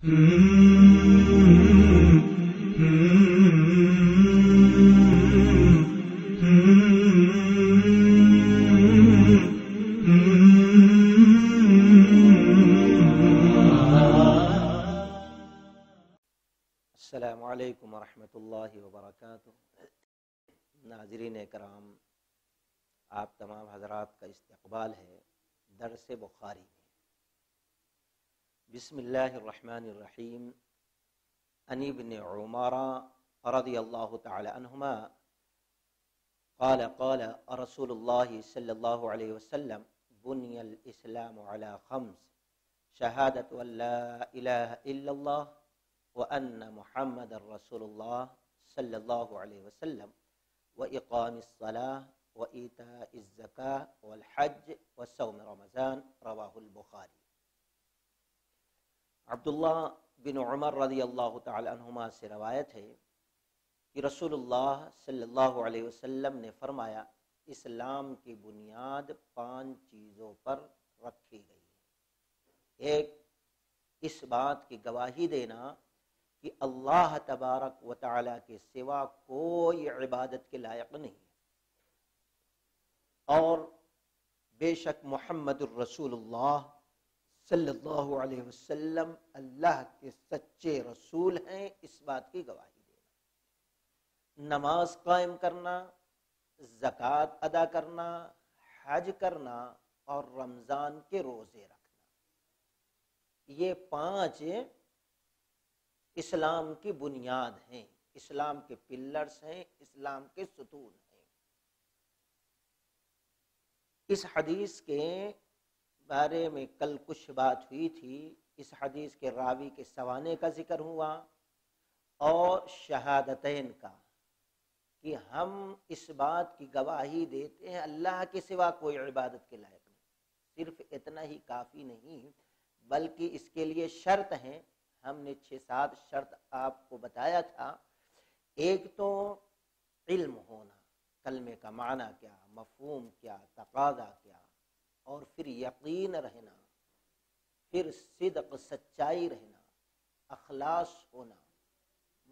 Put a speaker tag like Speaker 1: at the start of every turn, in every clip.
Speaker 1: السلام علیکم ورحمۃ اللہ وبرکاتہ۔ ناظرین کرام، آپ تمام حضرات کا استقبال ہے درس بخاری میں۔ بسم اللہ الرحمن الرحیم۔ عن ابن عمر رضی اللہ تعالی عنہما قال قال رسول اللہ صلی اللہ علیہ وسلم بنی الاسلام علی خمس شہادت ان لا الہ الا اللہ وأن محمد رسول الله صلى الله عليه وسلم وإقام الصلاة وإيتاء الزكاة والحج وصوم رمضان رواہ البخاری۔ عبداللہ بن عمر رضی اللہ تعالی عنہما سے روایت ہے کہ رسول اللہ صلی اللہ علیہ وسلم نے فرمایا، اسلام کی بنیاد 5 چیزوں پر رکھی گئی ہے۔ ایک، اس بات کی گواہی دینا کہ اللہ تبارک و تعالی کے سوا کوئی عبادت کے لائق نہیں ہے، اور بے شک محمد الرسول اللہ صلی اللہ علیہ وسلم اللہ کے سچے رسول ہیں، اس بات کی گواہی دینا۔ نماز قائم کرنا، زکوٰۃ ادا کرنا، حج کرنا اور رمضان کے روزے رکھنا، یہ 5 اسلام کی بنیاد ہیں، اسلام کے پلرز ہیں، اسلام کے ستون ہیں۔ اس حدیث کے بارے میں کل کچھ بات ہوئی تھی۔ اس حدیث کے راوی کے سوانے کا ذکر ہوا اور شہادتین کا، کہ ہم اس بات کی گواہی دیتے ہیں اللہ کے سوا کوئی عبادت کے لائق نہیں۔ صرف اتنا ہی کافی نہیں، بلکہ اس کے لیے شرط ہیں۔ ہم نے 6-7 شرط آپ کو بتایا تھا۔ ایک تو علم ہونا، کلمے کا معنی کیا، مفہوم کیا، تقاضا کیا، اور پھر یقین رہنا، پھر صدق سچائی رہنا، اخلاص ہونا،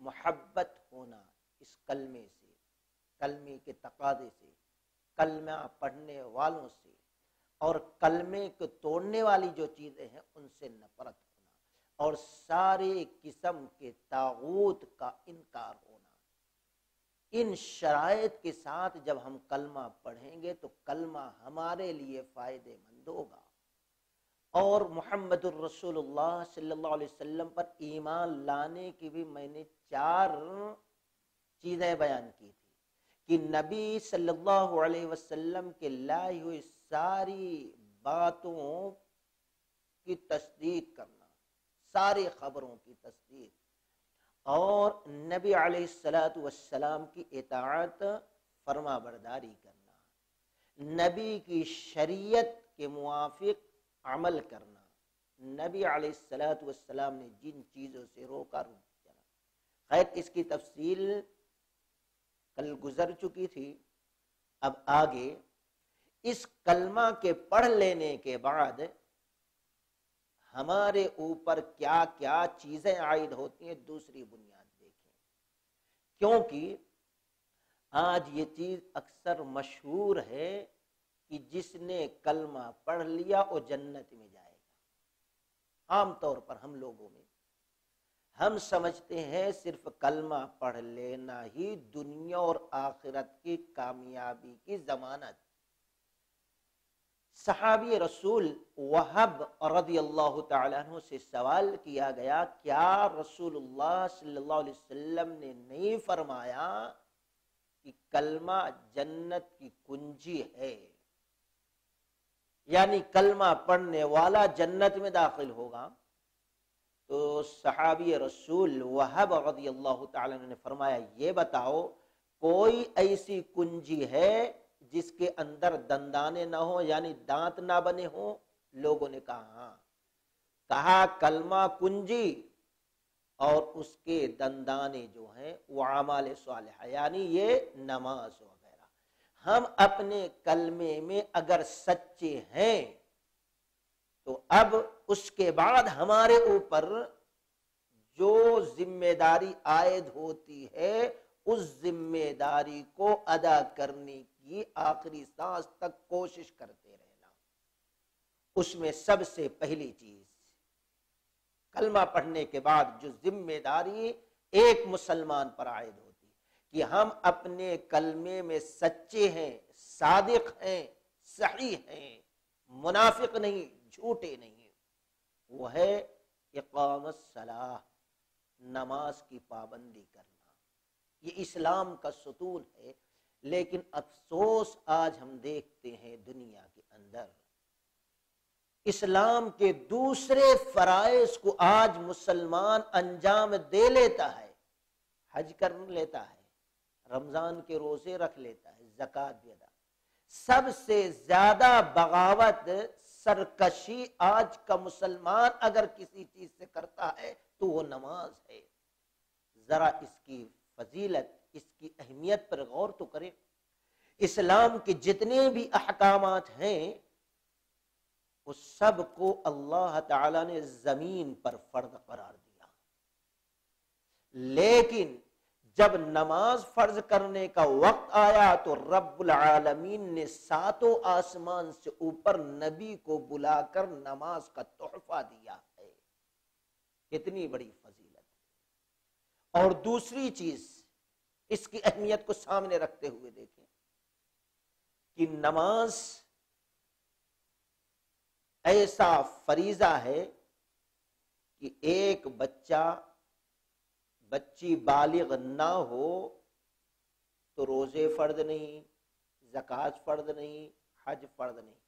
Speaker 1: محبت ہونا اس کلمے سے، کلمے کے تقاضے سے، کلمہ پڑھنے والوں سے، اور کلمے کو توڑنے والی جو چیزیں ہیں ان سے نفرت ہونا، اور سارے قسم کے طاغوت کا انکار ہونا۔ ان شرائط کے ساتھ جب ہم کلمہ پڑھیں گے تو کلمہ ہمارے لیے فائدہ مند ہوگا۔ اور محمد الرسول اللہ صلی اللہ علیہ وسلم پر ایمان لانے کی بھی میں نے 4 چیزیں بیان کی تھی، کہ نبی صلی اللہ علیہ وسلم کے لائی ہوئی ساری باتوں کی تصدیق کرنا، ساری خبروں کی تصدیق، اور نبی علیہ السلام کی اطاعت فرما برداری کرنا، نبی کی شریعت کے موافق عمل کرنا، نبی علیہ السلام نے جن چیزوں سے روکا رک جانا۔ خیر، اس کی تفصیل کل گزر چکی تھی۔ اب آگے اس کلمہ کے پڑھ لینے کے بعد ہمارے اوپر کیا کیا چیزیں عائد ہوتی ہیں، دوسری بنیاد دیکھیں، کیونکہ آج یہ چیز اکثر مشہور ہے کہ جس نے کلمہ پڑھ لیا وہ جنت میں جائے گا۔ عام طور پر ہم لوگوں میں ہم سمجھتے ہیں صرف کلمہ پڑھ لینا ہی دنیا اور آخرت کی کامیابی کی ضمانت۔ صحابی رسول وہب رضی اللہ تعالیٰ عنہ سے سوال کیا گیا، کیا رسول اللہ صلی اللہ علیہ وسلم نے نہیں فرمایا کہ کلمہ جنت کی کنجی ہے، یعنی کلمہ پڑھنے والا جنت میں داخل ہوگا؟ تو صحابی رسول وہب رضی اللہ تعالیٰ عنہ نے فرمایا، یہ بتاؤ کوئی ایسی کنجی ہے جس کے اندر دندانے نہ ہوں، یعنی دانت نہ بنے ہوں؟ لوگوں نے کہا ہاں۔ کہا کلمہ کنجی اور اس کے دندانے جو ہیں وہ اعمال صالحہ، یعنی یہ نماز وغیرہ۔ ہم اپنے کلمے میں اگر سچے ہیں تو اب اس کے بعد ہمارے اوپر جو ذمہ داری عائد ہوتی ہے اس ذمہ داری کو ادا کرنے کی آخری سانس تک کوشش کرتے رہنا۔ اس میں سب سے پہلی چیز کلمہ پڑھنے کے بعد جو ذمہ داری ایک مسلمان پر عائد ہوتی کہ ہم اپنے کلمے میں سچے ہیں، صادق ہیں، صحیح ہیں، منافق نہیں، جھوٹے نہیں، وہ ہے اقام الصلاۃ، نماز کی پابندی کرنا۔ یہ اسلام کا ستون ہے، لیکن افسوس آج ہم دیکھتے ہیں دنیا کے اندر اسلام کے دوسرے فرائض کو آج مسلمان انجام دے لیتا ہے، حج کر لیتا ہے، رمضان کے روزے رکھ لیتا ہے، زکوٰۃ بھی ادا۔ سب سے زیادہ بغاوت، سرکشی آج کا مسلمان اگر کسی چیز سے کرتا ہے تو وہ نماز ہے۔ ذرا اس کی فضیلت، اس کی اہمیت پر غور تو کریں۔ اسلام کے جتنے بھی احکامات ہیں اس سب کو اللہ تعالی نے زمین پر فرض قرار دیا، لیکن جب نماز فرض کرنے کا وقت آیا تو رب العالمین نے ساتوں آسمان سے اوپر نبی کو بلا کر نماز کا تحفہ دیا ہے۔ کتنی بڑی فضیلت۔ اور دوسری چیز اس کی اہمیت کو سامنے رکھتے ہوئے دیکھیں کہ نماز ایسا فریضہ ہے کہ ایک بچی بالغ نہ ہو تو روزے فرض نہیں، زکوٰۃ فرض نہیں، حج فرض نہیں۔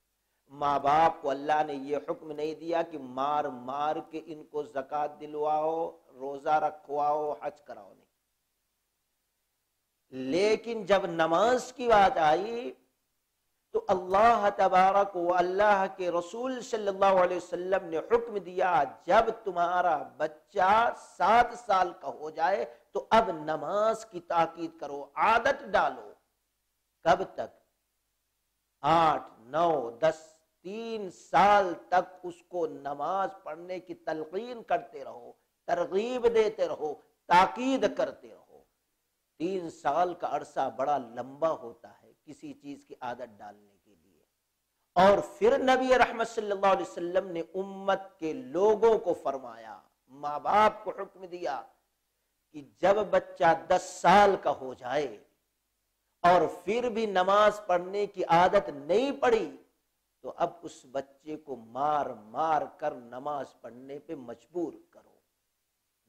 Speaker 1: ماں باپ کو اللہ نے یہ حکم نہیں دیا کہ مار مار کے ان کو زکوٰۃ دلواؤ، روزہ رکھواؤ، حج کراؤ، نہیں۔ لیکن جب نماز کی بات آئی تو اللہ تبارک و اللہ کے رسول صلی اللہ علیہ وسلم نے حکم دیا جب تمہارا بچہ 7 سال کا ہو جائے تو اب نماز کی تاکید کرو، عادت ڈالو۔ کب تک؟ 8، 9، 10، 3 سال تک اس کو نماز پڑھنے کی تلقین کرتے رہو، ترغیب دیتے رہو، تاکید کرتے رہو۔ 3 سال کا عرصہ بڑا لمبا ہوتا ہے کسی چیز کی عادت ڈالنے کے لیے۔ اور پھر نبی رحمت صلی اللہ علیہ وسلم نے امت کے لوگوں کو فرمایا، ماں باپ کو حکم دیا کہ جب بچہ 10 سال کا ہو جائے اور پھر بھی نماز پڑھنے کی عادت نہیں پڑی تو اب اس بچے کو مار مار کر نماز پڑھنے پہ مجبور کرو۔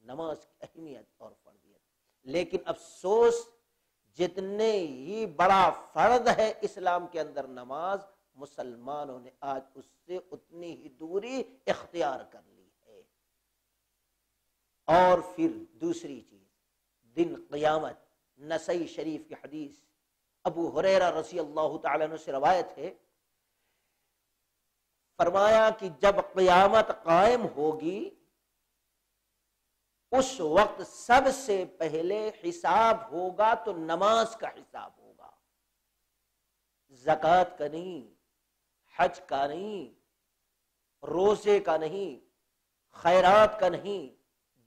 Speaker 1: نماز کی اہمیت اور فرضیت۔ لیکن افسوس جتنے ہی بڑا فرض ہے اسلام کے اندر نماز، مسلمانوں نے آج اس سے اتنی ہی دوری اختیار کر لی ہے۔ اور پھر دوسری چیز، دن قیامت، نسائی شریف کی حدیث، ابو ہریرہ رضی اللہ تعالیٰ عنہ سے روایت ہے، فرمایا کہ جب قیامت قائم ہوگی اس وقت سب سے پہلے حساب ہوگا تو نماز کا حساب ہوگا، زکوٰۃ کا نہیں، حج کا نہیں، روزے کا نہیں، خیرات کا نہیں،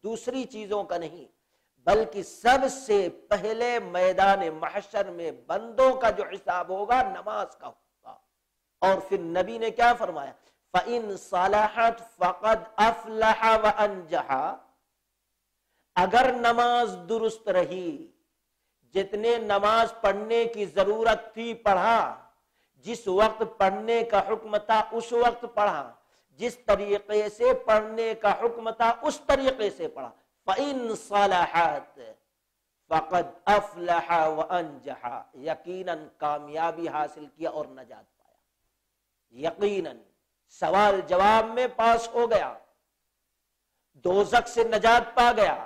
Speaker 1: دوسری چیزوں کا نہیں، بلکہ سب سے پہلے میدان محشر میں بندوں کا جو حساب ہوگا نماز کا ہوگا۔ اور پھر نبی نے کیا فرمایا؟ فَإِن صَلَحَتْ فَقَدْ أَفْلَحَ وَأَنجَحَ۔ اگر نماز درست رہی، جتنے نماز پڑھنے کی ضرورت تھی پڑھا، جس وقت پڑھنے کا حکم تھا اس وقت پڑھا، جس طریقے سے پڑھنے کا حکم تھا اس طریقے سے پڑھا، فَإِن صَلَحَتْ فَقَدْ أَفْلَحَ وَأَنجَحَ، یقیناً کامیابی حاصل کیا اور نجات پایا، یقیناً سوال جواب میں پاس ہو گیا، دوزخ سے نجات پا گیا،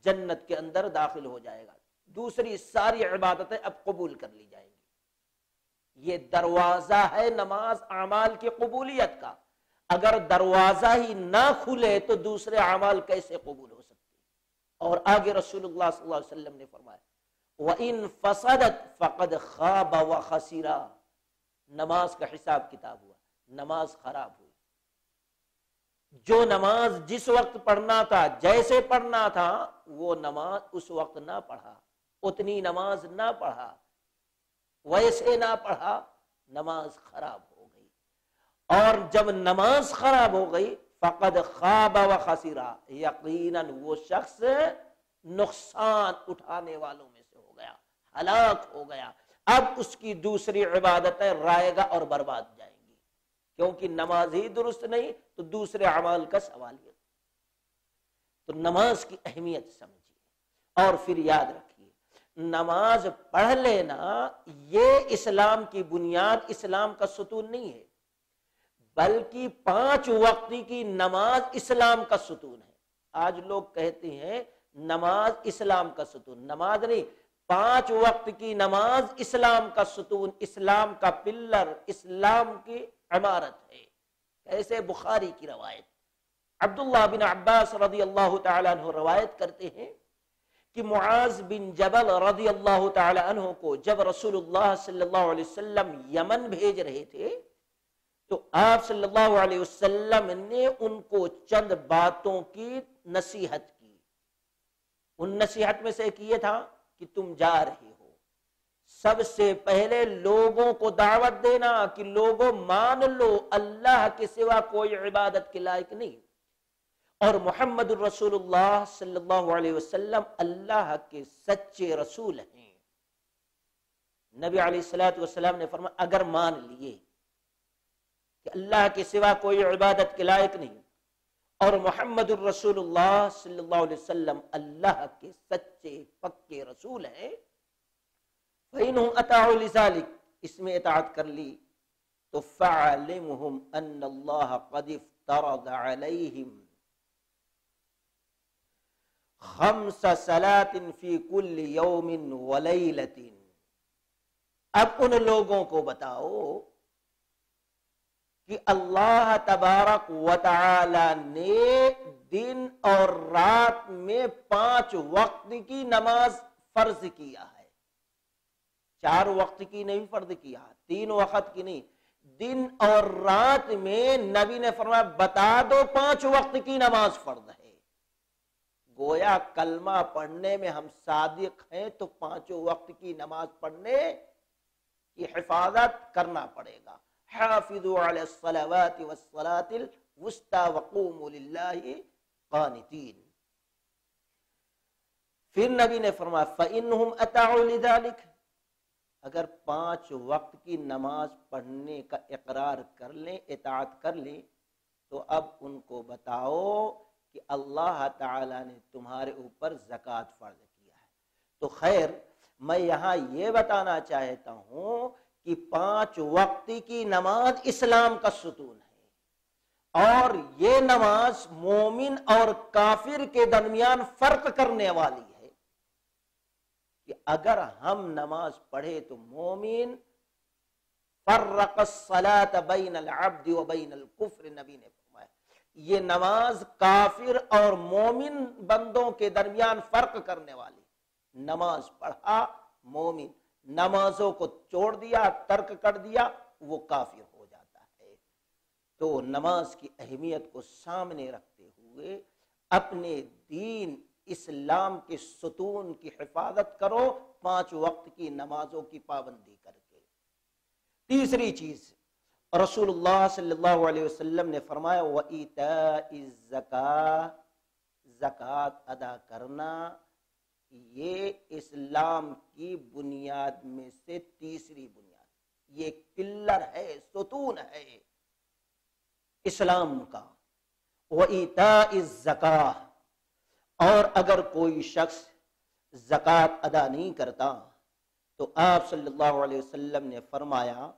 Speaker 1: جنت کے اندر داخل ہو جائے گا، دوسری ساری عبادتیں اب قبول کر لی جائیں گی۔ یہ دروازہ ہے نماز اعمال کی قبولیت کا، اگر دروازہ ہی نہ کھلے تو دوسرے اعمال کیسے قبول ہو سکتے؟ اور آگے رسول اللہ صلی اللہ علیہ وسلم نے فرمایا وَإِن فَسَدَتْ فَقَدْ خَابَ وَخَسِرَ، نماز کا حساب کتاب ہوا، نماز خراب ہوئی، جو نماز جس وقت پڑھنا تھا، جیسے پڑھنا تھا، وہ نماز اس وقت نہ پڑھا، اتنی نماز نہ پڑھا، ویسے نہ پڑھا، نماز خراب ہو گئی۔ اور جب نماز خراب ہو گئی، فقد خاب و خسرا، یقیناً وہ شخص نقصان اٹھانے والوں میں سے ہو گیا، ہلاک ہو گیا۔ اب اس کی دوسری عبادتیں رائے گا اور برباد جائیں گی، کیونکہ نماز ہی درست نہیں تو دوسرے اعمال کا سوال ہے۔ تو نماز کی اہمیت سمجھیے اور پھر یاد رکھیے، نماز پڑھ لینا یہ اسلام کی بنیاد، اسلام کا ستون نہیں ہے، بلکہ 5 وقت کی نماز اسلام کا ستون ہے۔ آج لوگ کہتے ہیں نماز اسلام کا ستون، نماز نہیں، 5 وقت کی نماز اسلام کا ستون، اسلام کا پلر، اسلام کی عمارت ہے۔ ایسے بخاری کی روایت، عبداللہ بن عباس رضی اللہ تعالیٰ عنہ روایت کرتے ہیں کہ معاذ بن جبل رضی اللہ تعالیٰ عنہ کو جب رسول اللہ صلی اللہ علیہ وسلم یمن بھیج رہے تھے تو آپ صلی اللہ علیہ وسلم نے ان کو چند باتوں کی نصیحت کی۔ ان نصیحت میں سے ایک یہ تھا کہ تم جا رہے ہو، سب سے پہلے لوگوں کو دعوت دینا کہ لوگوں مان لو اللہ کے سوا کوئی عبادت کے لائق نہیں، اور محمد الرسول اللہ صلی اللہ علیہ وسلم اللہ کے سچے رسول ہیں۔ نبی علیہ الصلوۃ والسلام نے فرمایا اگر مان لیے کہ اللہ کے سوا کوئی عبادت کے لائق نہیں اور محمد الرسول اللہ صلی اللہ علیہ وسلم اللہ کے سچے پکے رسول ہیں، فَإِنْهُمْ أَطَاعُوا لِذَلِكَ، اس میں اطاعت کر لی تو فَعَلِمْهُمْ أَنَّ اللَّهَ قَدِ افْتَرَضَ عَلَيْهِمْ 5 صَلَاةٍ فِي كُلِّ يَوْمٍ وَلَيْلَةٍ۔ اب ان لوگوں کو بتاؤ کہ اللہ تبارک و تعالی نے دن اور رات میں 5 وقت کی نماز فرض کیا ہے، 4 وقت کی نہیں فرض کیا، 3 وقت کی نہیں، دن اور رات میں نبی نے فرمایا بتا دو 5 وقت کی نماز فرض ہے۔ گویا کلمہ پڑھنے میں ہم صادق ہیں تو 5 وقت کی نماز پڑھنے کی حفاظت کرنا پڑے گا۔ حافظوا علی الصلوات والصلاة الوسطى وقوموا للہ قانتین۔ پھر نبی نے فرمایا فَإِنْهُمْ أَطَاعُوا لِذَلِكَ، اگر 5 وقت کی نماز پڑھنے کا اقرار کر لیں، اطاعت کر لیں، تو اب ان کو بتاؤ کہ اللہ تعالیٰ نے تمہارے اوپر زکوٰۃ فرض کیا ہے۔ تو خیر میں یہاں یہ بتانا چاہتا ہوں کہ 5 وقت کی نماز اسلام کا ستون ہے، اور یہ نماز مومن اور کافر کے درمیان فرق کرنے والی ہے کہ اگر ہم نماز پڑھے تو مومن فرق الصلاة بین العبد و بین الکفر، نبی نے فرمایا یہ نماز کافر اور مومن بندوں کے درمیان فرق کرنے والی۔ نماز پڑھا مومن، نمازوں کو چھوڑ دیا، ترک کر دیا، وہ کافر ہو جاتا ہے۔ تو نماز کی اہمیت کو سامنے رکھتے ہوئے اپنے دین اسلام کے ستون کی حفاظت کرو 5 وقت کی نمازوں کی پابندی کر کے۔ تیسری چیز رسول اللہ صلی اللہ علیہ وسلم نے فرمایا وَإِيتَاءِ الزَّكَاةِ، زکوٰۃ ادا کرنا یہ اسلام کی بنیاد میں سے تیسری بنیاد، یہ پلر ہے، ستون ہے اسلام کا۔ وَإِيتَاءِ الزَّكَاةِ، اور اگر کوئی شخص زکوٰۃ ادا نہیں کرتا تو آپ صلی اللہ علیہ وسلم نے فرمایا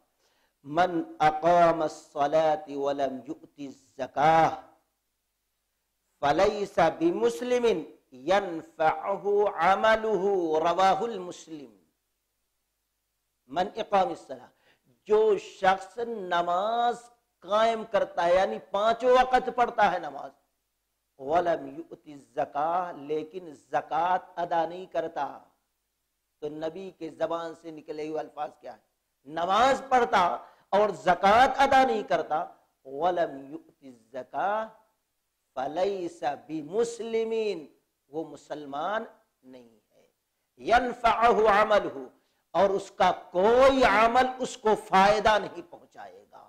Speaker 1: من اقام الصلاة ولم يؤت الزکاة فلیس بمسلم ینفعہ عملہ، رواہ المسلم۔ من اقام الصلاة، جو شخص نماز قائم کرتا ہے یعنی 5 وقت پڑھتا ہے نماز، ولم یؤت الزکاة، لیکن زکوٰۃ ادا نہیں کرتا، تو نبی کے زبان سے نکلے ہوئے الفاظ کیا ہے؟ نماز پڑھتا اور زکوٰۃ ادا نہیں کرتا، ولم یؤت الزکاة فلیس بمسلمین، وہ مسلمان نہیں ہے، ینفعہ عملہ، اور اس کا کوئی عمل اس کو فائدہ نہیں پہنچائے گا۔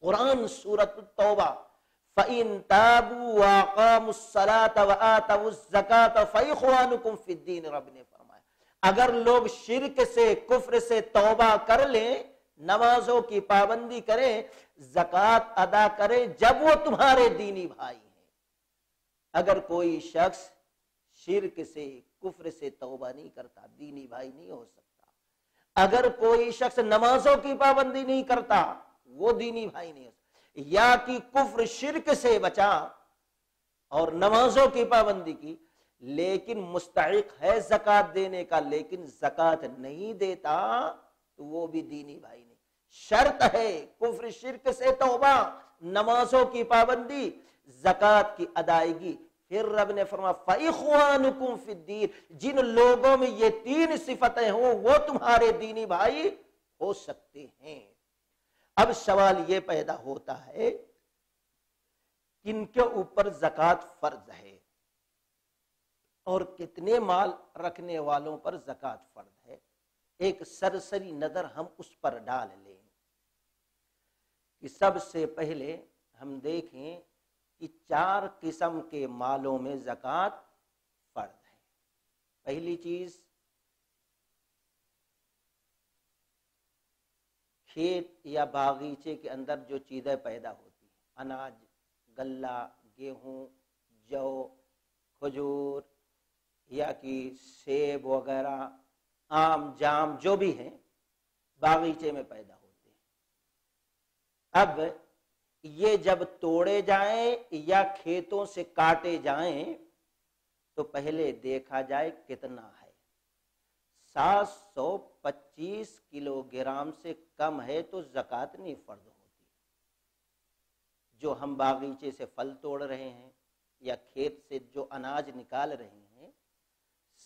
Speaker 1: قرآن سورۃ التوبہ، فَإِن تَابُوا وَأَقَامُوا الصَّلَاةَ وَآتَوُا الزَّكَاةَ فَإِخْوَانُكُمْ فِي الدِّينِ، رب نے فرمایا اگر لوگ شرک سے، کفر سے توبہ کر لیں، نمازوں کی پابندی کریں، زکوٰۃ ادا کریں، جب وہ تمہارے دینی بھائی ہیں۔ اگر کوئی شخص شرک سے، کفر سے توبہ نہیں کرتا، دینی بھائی نہیں ہو سکتا۔ اگر کوئی شخص نمازوں کی پابندی نہیں کرتا، وہ دینی بھائی نہیں ہو سکتا۔ یا کہ کفر شرک سے بچا اور نمازوں کی پابندی کی، لیکن مستحق ہے زکوٰۃ دینے کا، لیکن زکوٰۃ نہیں دیتا، تو وہ بھی دینی بھائی نہیں۔ شرط ہے کفر شرک سے توبہ، نمازوں کی پابندی، زکوٰۃ کی ادائیگی۔ پھر رب نے فرمایا فَإِخْوَانُكُمْ فِي الدِّينِ، جن لوگوں میں یہ تین صفتیں ہوں وہ تمہارے دینی بھائی ہو سکتے ہیں۔ اب سوال یہ پیدا ہوتا ہے کن کے اوپر زکوٰۃ فرض ہے اور کتنے مال رکھنے والوں پر زکوٰۃ فرض ہے۔ ایک سرسری نظر ہم اس پر ڈال لیں کہ سب سے پہلے ہم دیکھیں کہ 4 قسم کے مالوں میں زکوٰۃ فرض ہے۔ پہلی چیز کھیت یا باغیچے کے اندر جو چیزیں پیدا ہوتی ہیں، اناج، غلہ، گیہوں، جو، کھجور یا کہ سیب وغیرہ، آم، جام، جو بھی ہیں باغیچے میں پیدا ہوتے ہیں۔ اب یہ جب توڑے جائیں یا کھیتوں سے کاٹے جائیں تو پہلے دیکھا جائے کتنا ہے۔ 725 کلو گرام سے کم ہے تو زکوٰۃ نہیں فرض ہوتی۔ جو ہم باغیچے سے پھل توڑ رہے ہیں یا کھیت سے جو اناج نکال رہے ہیں،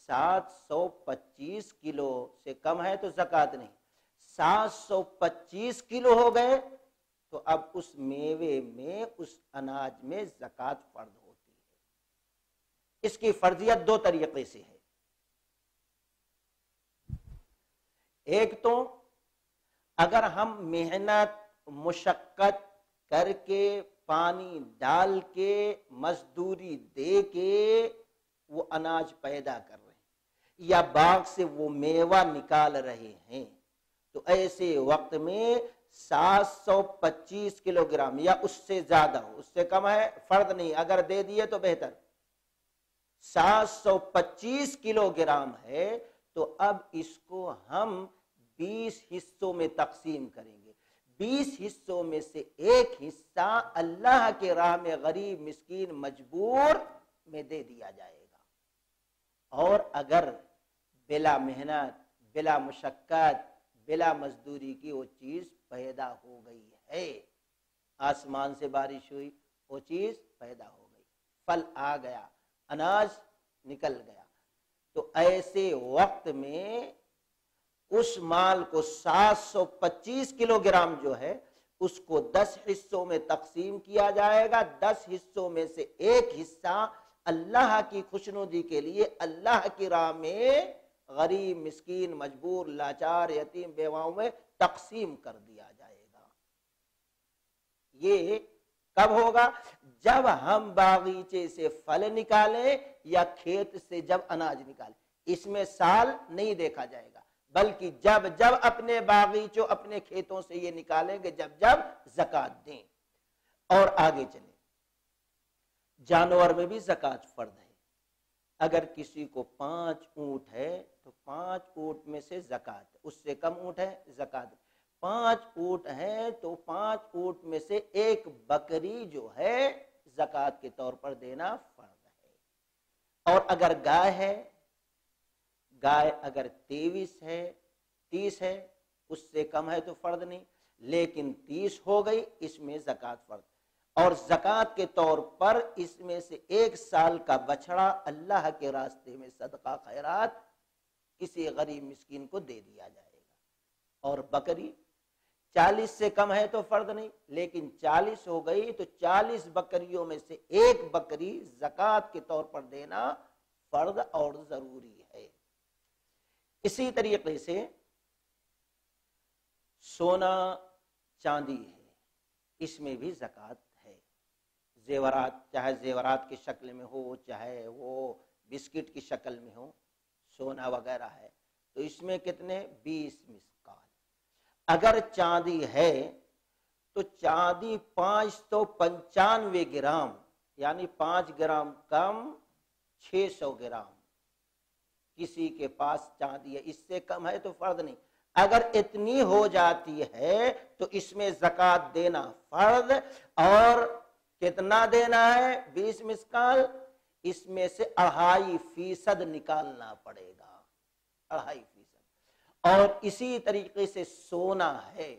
Speaker 1: 725 کلو سے کم ہے تو زکوٰۃ نہیں۔ 725 کلو ہو گئے تو اب اس میوے میں، اس اناج میں زکوٰۃ فرض ہوتی ہے۔ اس کی فرضیت 2 طریقے سے ہے۔ ایک تو اگر ہم محنت مشقت کر کے، پانی ڈال کے، مزدوری دے کے وہ اناج پیدا کر رہے ہیں یا باغ سے وہ میوہ نکال رہے ہیں، تو ایسے وقت میں 725 کلو گرام یا اس سے زیادہ ہو، اس سے کم ہے فرض نہیں، اگر دے دیے تو بہتر۔ 725 کلو گرام ہے تو اب اس کو ہم 20 حصوں میں تقسیم کریں گے۔ 20 حصوں میں سے ایک حصہ اللہ کے راہ میں غریب، مسکین، مجبور میں دے دیا جائے گا۔ اور اگر بلا محنت، بلا مشقت، بلا مزدوری کی وہ چیز پیدا ہو گئی ہے، آسمان سے بارش ہوئی، وہ چیز پیدا ہو گئی، پھل آ گیا، اناج نکل گیا، تو ایسے وقت میں اس مال کو 725 کلو گرام جو ہے اس کو 10 حصوں میں تقسیم کیا جائے گا۔ 10 حصوں میں سے ایک حصہ اللہ کی خوشنودی کے لیے اللہ کی راہ میں غریب، مسکین، مجبور، لاچار، یتیم، بیواؤں میں تقسیم کر دیا جائے گا۔ یہ کب ہوگا؟ جب ہم باغیچے سے پھل نکالیں یا کھیت سے جب اناج نکالیں۔ اس میں سال نہیں دیکھا جائے گا، بلکہ جب جب اپنے باغیچوں، اپنے کھیتوں سے یہ نکالیں گے، جب جب زکوٰۃ دیں۔ اور آگے چلیں، جانور میں بھی زکوٰۃ فرض ہے۔ اگر کسی کو 5 اونٹ ہے تو 5 اونٹ میں سے زکوٰۃ، اس سے کم اونٹ ہے زکوٰۃ۔ 5 اونٹ ہیں تو 5 اونٹ میں سے ایک بکری جو ہے زکوٰۃ کے طور پر دینا فرض ہے۔ اور اگر گائے ہے، گائے اگر 23 ہے، 30 ہے، اس سے کم ہے تو فرض نہیں، لیکن 30 ہو گئی، اس میں زکوٰۃ فرض۔ اور زکوٰۃ کے طور پر اس میں سے 1 سال کا بچڑا اللہ کے راستے میں صدقہ خیرات کسی غریب مسکین کو دے دیا جائے گا۔ اور بکری 40 سے کم ہے تو فرض نہیں، لیکن 40 ہو گئی تو 40 بکریوں میں سے ایک بکری زکوٰۃ کے طور پر دینا فرض اور ضروری ہے۔ اسی طریقے سے سونا چاندی ہے، اس میں بھی زکوٰۃ ہے۔ زیورات، چاہے زیورات کی شکل میں ہو چاہے وہ بسکٹ کی شکل میں ہو، سونا وغیرہ ہے تو اس میں کتنے 20 مثقال۔ اگر چاندی ہے تو چاندی 595 گرام، یعنی 5 گرام کم 600 گرام کسی کے پاس چاندی ہے، اس سے کم ہے تو فرض نہیں۔ اگر اتنی ہو جاتی ہے تو اس میں زکوٰۃ دینا فرض، اور کتنا دینا ہے 20 مثقال، اس میں سے 2.5% نکالنا پڑے گا، 2.5%۔ اور اسی طریقے سے سونا ہے،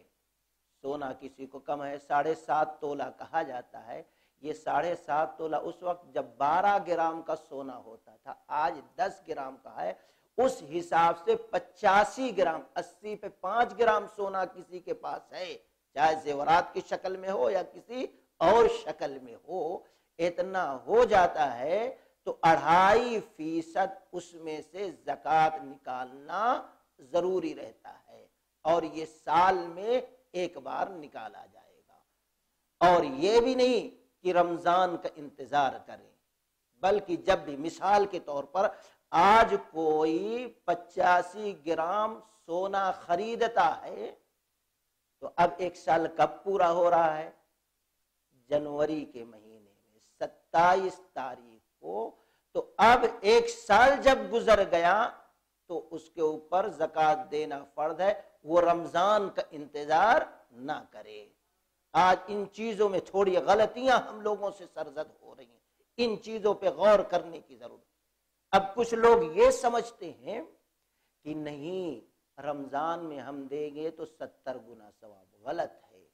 Speaker 1: سونا کسی کو کم ہے 7.5 تولہ کہا جاتا ہے، یہ 7.5 تولہ اس وقت جب 12 گرام کا سونا ہوتا تھا، آج 10 گرام کا ہے، اس حساب سے 85 گرام، 80 پہ 5 گرام سونا کسی کے پاس ہے، چاہے زیورات کی شکل میں ہو یا کسی اور شکل میں ہو، اتنا ہو جاتا ہے تو 2.5% اس میں سے زکوٰۃ نکالنا ضروری رہتا ہے، اور یہ سال میں ایک بار نکالا جائے گا۔ اور یہ بھی نہیں کہ رمضان کا انتظار کریں، بلکہ جب بھی مثال کے طور پر آج کوئی 85 گرام سونا خریدتا ہے تو اب ایک سال کب پورا ہو رہا ہے؟ جنوری کے مہینے میں 27 تاریخ کو، تو اب ایک سال جب گزر گیا تو اس کے اوپر زکوٰۃ دینا فرض ہے، وہ رمضان کا انتظار نہ کرے۔ آج ان چیزوں میں تھوڑی غلطیاں ہم لوگوں سے سرزد ہو رہی ہیں، ان چیزوں پہ غور کرنے کی ضرورت۔ اب کچھ لوگ یہ سمجھتے ہیں کہ نہیں رمضان میں ہم دیں گے تو 70 گنا ثواب، غلط ہے۔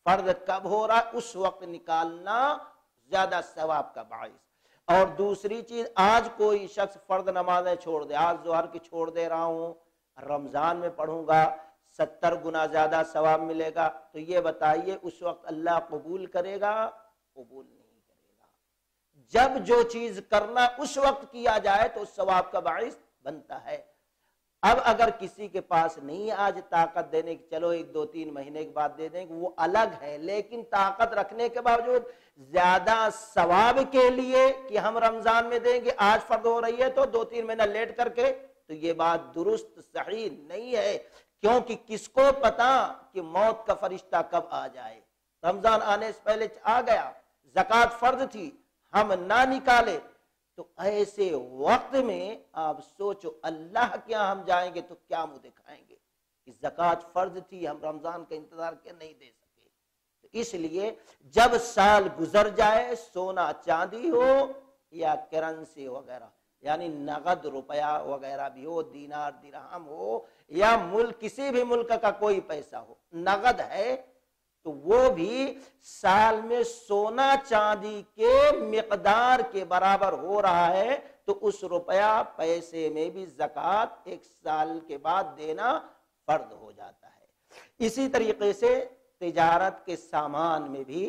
Speaker 1: فرض کب ہو رہا ہے اس وقت نکالنا زیادہ ثواب کا باعث۔ اور دوسری چیز، آج کوئی شخص فرض نمازیں چھوڑ دے، آج ظہر کی چھوڑ دے رہا ہوں، رمضان میں پڑھوں گا 70 گنا زیادہ ثواب ملے گا، تو یہ بتائیے اس وقت اللہ قبول کرے گا؟ قبول نہیں کرے گا۔ جب جو چیز کرنا اس وقت کیا جائے تو ثواب کا باعث بنتا ہے۔ اب اگر کسی کے پاس نہیں آج طاقت دینے کی، چلو 1-2-3 مہینے کے بعد دے دیں گے، وہ الگ ہے، لیکن طاقت رکھنے کے باوجود زیادہ ثواب کے لیے کہ ہم رمضان میں دیں گے، آج فرض ہو رہی ہے تو 2-3 مہینہ لیٹ کر کے، تو یہ بات درست صحیح نہیں ہے، کیونکہ کس کو پتا کہ موت کا فرشتہ کب آ جائے۔ رمضان آنے سے پہلے آ گیا، زکوٰۃ فرض تھی، ہم نہ نکالے تو ایسے وقت میں آپ سوچو اللہ کے یہاں ہم جائیں گے تو کیا منہ دکھائیں گے کہ زکوٰۃ فرض تھی، ہم رمضان کا انتظار کے نہیں دے سکے۔ تو اس لیے جب سال گزر جائے، سونا چاندی ہو یا کرنسی وغیرہ، یعنی نقد روپیہ وغیرہ بھی ہو، دینار درہم ہو یا ملک کسی بھی ملک کا کوئی پیسہ ہو، نقد ہے تو وہ بھی سال میں سونا چاندی کے مقدار کے برابر ہو رہا ہے تو اس روپیہ پیسے میں بھی زکوٰۃ ایک سال کے بعد دینا فرض ہو جاتا ہے۔ اسی طریقے سے تجارت کے سامان میں بھی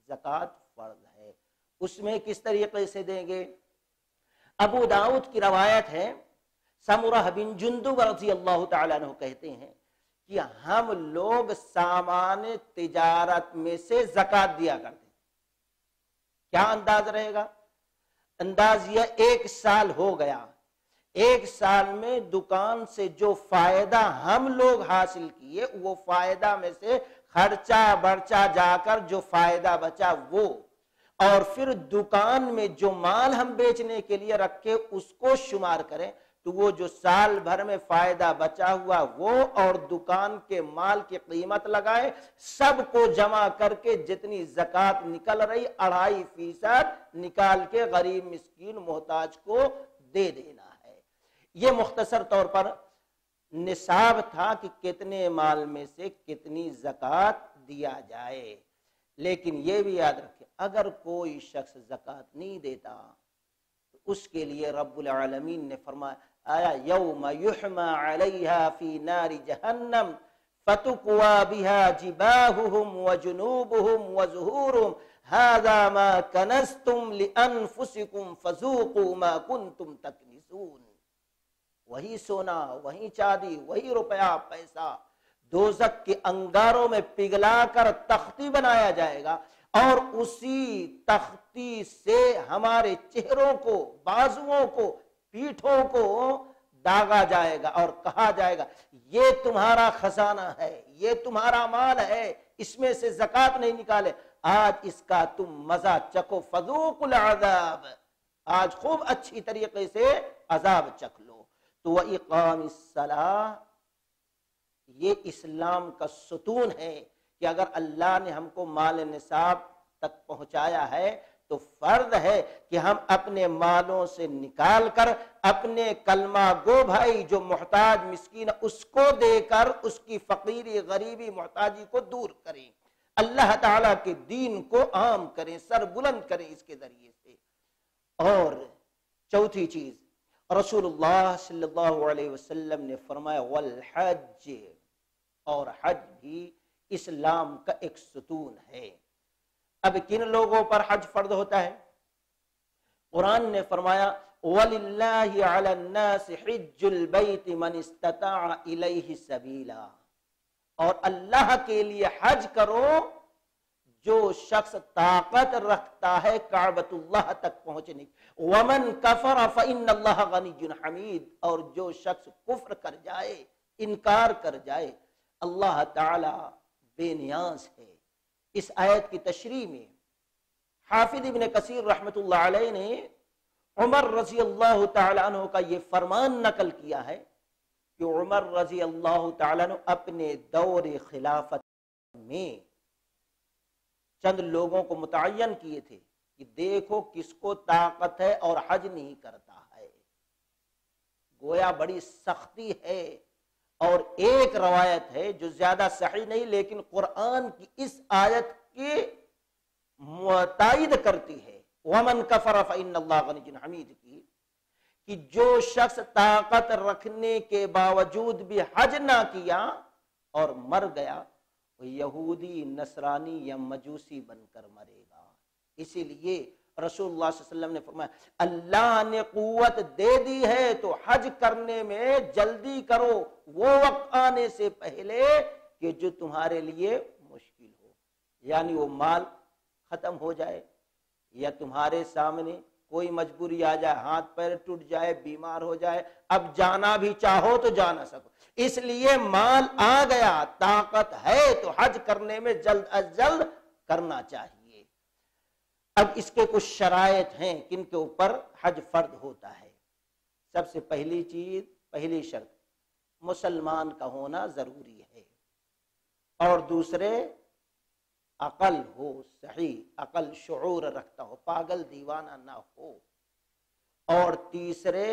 Speaker 1: زکوٰۃ فرض ہے، اس میں کس طریقے سے دیں گے؟ ابو داؤد کی روایت ہے، سمرہ بن جندب رضی اللہ تعالیٰ عنہ کہتے ہیں کہ ہم لوگ سامان تجارت میں سے زکوٰۃ دیا کرتے ہیں۔ کیا انداز رہے گا؟ انداز یہ، ایک سال ہو گیا، ایک سال میں دکان سے جو فائدہ ہم لوگ حاصل کیے، وہ فائدہ میں سے خرچہ برچہ جا کر جو فائدہ بچا وہ، اور پھر دکان میں جو مال ہم بیچنے کے لیے رکھے اس کو شمار کریں تو وہ جو سال بھر میں فائدہ بچا ہوا وہ، اور دکان کے مال کی قیمت لگائے، سب کو جمع کر کے جتنی زکوٰۃ نکل رہی 2.5% نکال کے غریب مسکین محتاج کو دے دینا ہے۔ یہ مختصر طور پر نصاب تھا کہ کتنے مال میں سے کتنی زکوٰۃ دیا جائے، لیکن یہ بھی یاد رکھیں اگر کوئی شخص زکوٰۃ نہیں دیتا تو اس کے لیے رب العالمین نے فرمایا، آیا یوم یحمى علیہا فی نار جہنم فتقوا بها جباههم وجنوبهم وظهورهم هذا ما كنزتم لأنفسكم فذوقوا ما كنتم تكنزون. وہی سونا، وہی چاندی، وہی روپیہ پیسہ دوزخ کے انگاروں میں پگھلا کر تختی بنایا جائے گا، اور اسی تختی سے ہمارے چہروں کو، بازوؤں کو، پیٹھوں کو داغا جائے گا اور کہا جائے گا یہ تمہارا خزانہ ہے، یہ تمہارا مال ہے، اس میں سے زکوٰۃ نہیں نکالے، آج اس کا تم مزہ چکھو، فذوقوا العذاب، آج خوب اچھی طریقے سے عذاب چکھ لو. تو وَإِقَامِ الصَّلَاةِ، یہ اسلام کا ستون ہے کہ اگر اللہ نے ہم کو مال نصاب تک پہنچایا ہے تو فرض ہے کہ ہم اپنے مالوں سے نکال کر اپنے کلمہ گو بھائی جو محتاج مسکین اس کو دے کر اس کی فقیری، غریبی، محتاجی کو دور کریں، اللہ تعالیٰ کے دین کو عام کریں، سر بلند کریں اس کے ذریعے سے. اور چوتھی چیز، رسول اللہ صلی اللہ علیہ وسلم نے فرمایا والحج، اور حج بھی اسلام کا ایک ستون ہے. اب کن لوگوں پر حج فرض ہوتا ہے؟ قرآن نے فرمایا وَلِلَّهِ عَلَى النَّاسِ حِجُّ الْبَيْتِ مَنِ اسْتَطَاعَ إِلَيْهِ سَبِيلًا، اور اللہ کے لیے حج کرو جو شخص طاقت رکھتا ہے کعبۃ اللہ تک پہنچنے کی. وَمَنْ كَفَرَ فَإِنَّ اللَّهَ غَنِيٌّ حَمِيدٌ، اور جو شخص کفر کر جائے، انکار کر جائے، اللہ تعالی بے نیاز ہے. اس آیت کی تشریح میں حافظ ابن کثیر رحمۃ اللہ علیہ نے عمر رضی اللہ تعالی عنہ کا یہ فرمان نقل کیا ہے کہ عمر رضی اللہ تعالی عنہ اپنے دور خلافت میں چند لوگوں کو متعین کیے تھے کہ دیکھو کس کو طاقت ہے اور حج نہیں کرتا ہے. گویا بڑی سختی ہے. اور ایک روایت ہے جو زیادہ صحیح نہیں لیکن قرآن کی اس آیت کی تائید کرتی ہے، وَمَنْ كَفَرَ فَإِنَّ اللَّهَ غَنِيٌّ حَمِيدٌ کی، کہ جو شخص طاقت رکھنے کے باوجود بھی حج نہ کیا اور مر گیا وہ یہودی، نصرانی یا مجوسی بن کر مرے گا. اسی لیے رسول اللہ صلی اللہ علیہ وسلم نے فرمایا اللہ نے قوت دے دی ہے تو حج کرنے میں جلدی کرو، وہ وقت آنے سے پہلے کہ جو تمہارے لیے مشکل ہو. یعنی وہ مال ختم ہو جائے یا تمہارے سامنے کوئی مجبوری آ جائے، ہاتھ پیر ٹوٹ جائے، بیمار ہو جائے، اب جانا بھی چاہو تو جا نہ سکو، اس لیے مال آ گیا، طاقت ہے تو حج کرنے میں جلد از جلد کرنا چاہیے. اب اس کے کچھ شرائط ہیں کن کے اوپر حج فرض ہوتا ہے. سب سے پہلی چیز، پہلی شرط، مسلمان کا ہونا ضروری ہے، اور دوسرے عقل ہو، صحیح عقل، شعور رکھتا ہو، پاگل دیوانہ نہ ہو، اور تیسرے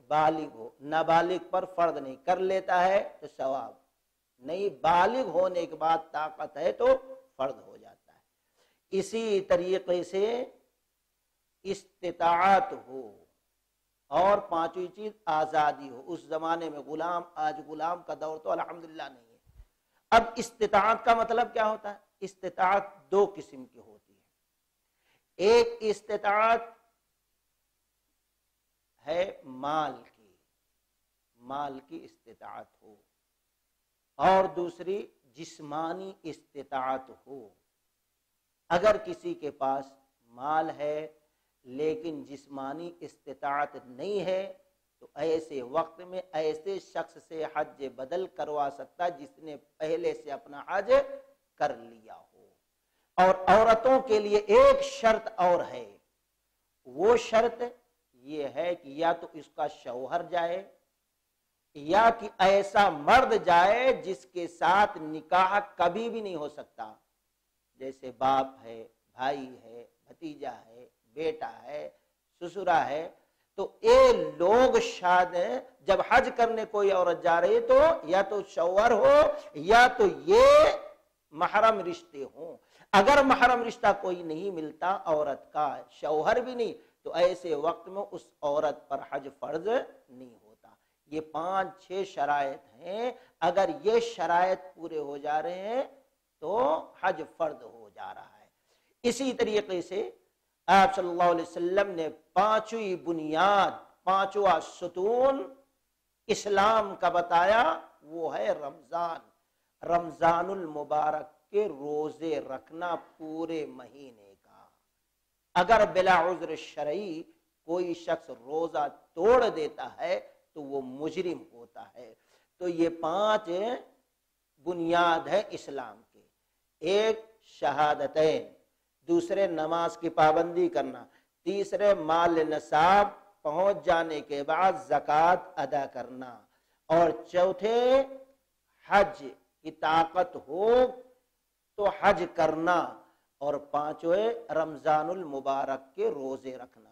Speaker 1: بالغ ہو. نابالغ پر فرض نہیں، کر لیتا ہے تو ثواب نہیں، بالغ ہونے کے بعد طاقت ہے تو فرض ہو جاتا ہے. اسی طریقے سے استطاعت ہو، اور پانچویں چیز آزادی ہو. اس زمانے میں غلام، آج غلام کا دور تو الحمدللہ نہیں ہے. اب استطاعت کا مطلب کیا ہوتا ہے؟ استطاعت دو قسم کی ہوتی ہے. ایک استطاعت ہے مال کی استطاعت ہو، اور دوسری جسمانی استطاعت ہو. اگر کسی کے پاس مال ہے لیکن جسمانی استطاعت نہیں ہے تو ایسے وقت میں ایسے شخص سے حج بدل کروا سکتا جس نے پہلے سے اپنا حج کر لیا ہو. اور عورتوں کے لیے ایک شرط اور ہے، وہ شرط یہ ہے کہ یا تو اس کا شوہر جائے یا کہ ایسا مرد جائے جس کے ساتھ نکاح کبھی بھی نہیں ہو سکتا، جیسے باپ ہے، بھائی ہے، بھتیجا ہے، بیٹا ہے، سسرا ہے. تو یہ لوگ شاد ہیں. جب حج کرنے کوئی عورت جا رہی ہے تو یا تو شوہر ہو یا تو یہ محرم رشتے ہوں. اگر محرم رشتہ کوئی نہیں ملتا عورت کا، شوہر بھی نہیں، تو ایسے وقت میں اس عورت پر حج فرض نہیں ہوتا. یہ 5-6 شرائط ہیں، اگر یہ شرائط پورے ہو جا رہے ہیں تو حج فرض ہو جا رہا ہے۔ اسی طریقے سے آپ صلی اللہ علیہ وسلم نے 5ویں بنیاد، 5واں ستون اسلام کا بتایا، وہ ہے رمضان۔ رمضان المبارک کے روزے رکھنا پورے مہینے کا۔ اگر بلا عذر شرعی کوئی شخص روزہ توڑ دیتا ہے تو وہ مجرم ہوتا ہے۔ تو یہ 5 بنیاد ہے اسلام کے، ایک شہادتین، دوسرے نماز کی پابندی کرنا، تیسرے مال نصاب پہنچ جانے کے بعد زکوٰۃ ادا کرنا، اور چوتھے حج کی طاقت ہو تو حج کرنا، اور 5ویں رمضان المبارک کے روزے رکھنا۔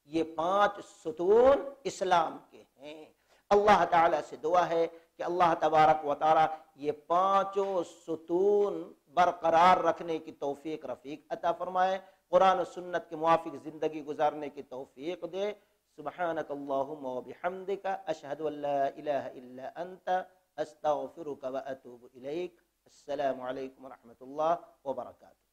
Speaker 1: یہ 5 ستون اسلام کے ہیں۔ اللہ تعالیٰ سے دعا ہے کہ اللہ تبارک و تعالیٰ یہ 5 ستون برقرار رکھنے کی توفیق رفیق عطا فرمائے، قرآن و سنت کے موافق زندگی گزارنے کی توفیق دے۔ سبحانک اللہم و بحمدک، اشہد ان لا الہ الا انت، استغفرک و اتوب الیک۔ السلام علیکم ورحمۃ اللہ وبرکاتہ۔